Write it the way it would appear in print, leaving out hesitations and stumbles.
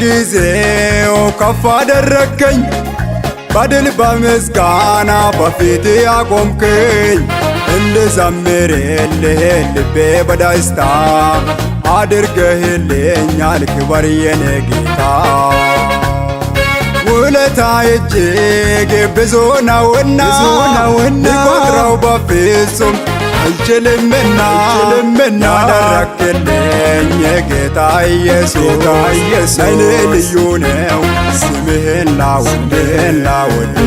በጊዜው ከፍ አደረከኝ በድል በምስጋና በፊት አቆምከኝ እንድዘምርልህ ልቤ በደስታ አድርገህልኛል ክበር የኔ ጌታ ውለታህ እጅግ ብዙ ነውና ልቆጥረው በፍጹም አልችልምና ያደረክልኝ ጌታ ኢየሱስ ለእኔ ልዩ ነው ስምህን ላወድስ